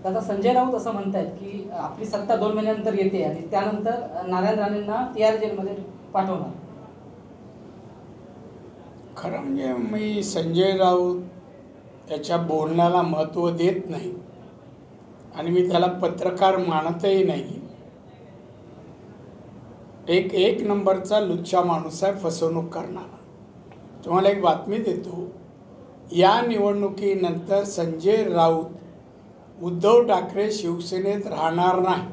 आता संजय राऊत असं म्हणतायत की आपली सत्ता 2 महिन्यानंतर येते आणि त्यानंतर नारायण राणेंना तिहार जेलमध्ये पाठवणार. खरं म्हणजे मी संजय राऊत याच्या बोलण्याला महत्त्व देत नाही आणि मी त्याला पत्रकार मानतही नाही. एक नंबरचा लुच्चा माणूस आहे, फसवणूक करणारा. तुम्हाला एक बातमी देतो, या निवडणुकीनंतर संजय राऊत उद्धव ठाकरे शिवसेनेत राहणार नाही.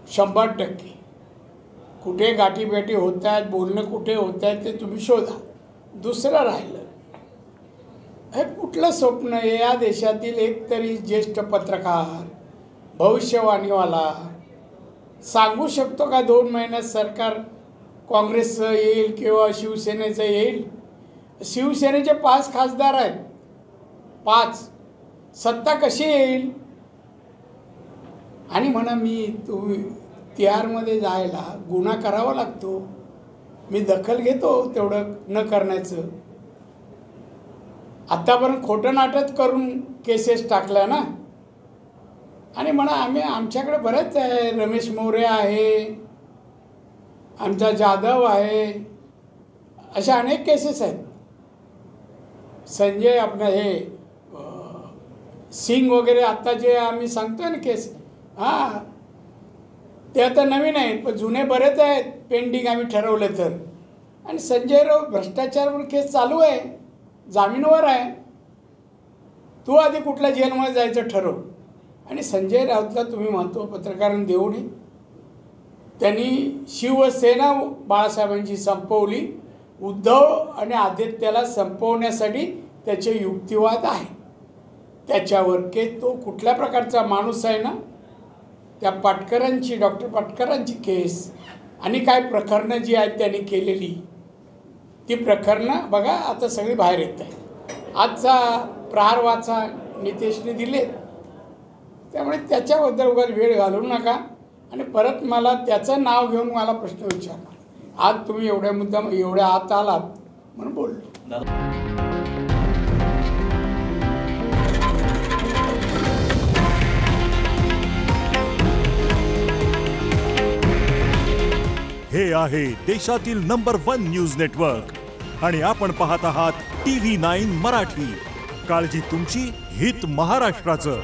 100%. कुठे गाठीभेटी होत आहेत, बोलणं कुठे होत आहे ते तुम्ही शोधा. दुसरं राहिलं, हे कुठलं स्वप्न आहे? या देशातील एक तरी ज्येष्ठ पत्रकार, भविष्यवाणीवाला सांगू शकतो का 2 महिन्यात सरकार काँग्रेसचं येईल किंवा शिवसेनेचं येईल? शिवसेनेचे 5 खासदार आहेत, 5. सत्ता कशी येईल? आणि म्हणा मी तुम्ही तिहारमध्ये जायला गुन्हा करावा लागतो. मी दखल घेतो तेवढं न करण्याचं. आत्तापर्यंत खोटं नाटक करून केसेस टाकल्या ना. आणि म्हणा आमच्याकडे बरेच आहे, रमेश मोरे आहे, आमचा जाधव आहे, अशा अनेक केसेस आहेत. संजय आपलं हे सिंग वगैरे आत्ता जे आम्ही सांगतोय ना केस, हां ते आता नवीन आहेत, पण जुने बरेच आहेत पेंडिंग आम्ही ठरवलं तर. आणि संजय राऊत भ्रष्टाचारवर केस चालू आहे, जामीनवर आहे. तू आधी कुठल्या जेलमध्ये जायचं ठरव. आणि संजय राऊतला तुम्ही महत्त्व पत्रकारांनी देऊ नये. त्यांनी शिवसेना बाळासाहेबांची संपवली, उद्धव आणि आदित्यला संपवण्यासाठी त्याचे युक्तिवाद आहे. त्याच्यावर तो कुठल्या प्रकारचा माणूस आहे ना, त्या पाटकरांची, डॉक्टर पाटकरांची केस आणि काय प्रकरणं जी आहेत त्यांनी केलेली, ती प्रकरणं बघा आता सगळी बाहेर येत आहे. आजचा प्रहार वाचा नितेशने दिलेत. त्यामुळे त्याच्याबद्दल उगाच वेळ घालवू नका. आणि परत मला त्याचं नाव घेऊन मला प्रश्न विचारणार. आज तुम्ही एवढ्या आत आलात म्हणून बोललो. हे आहे देशातील नंबर 1 न्यूज नेटवर्क आणि आपण पाहत आहात TV9 मराठी. काळजी तुमची, हित महाराष्ट्राचं.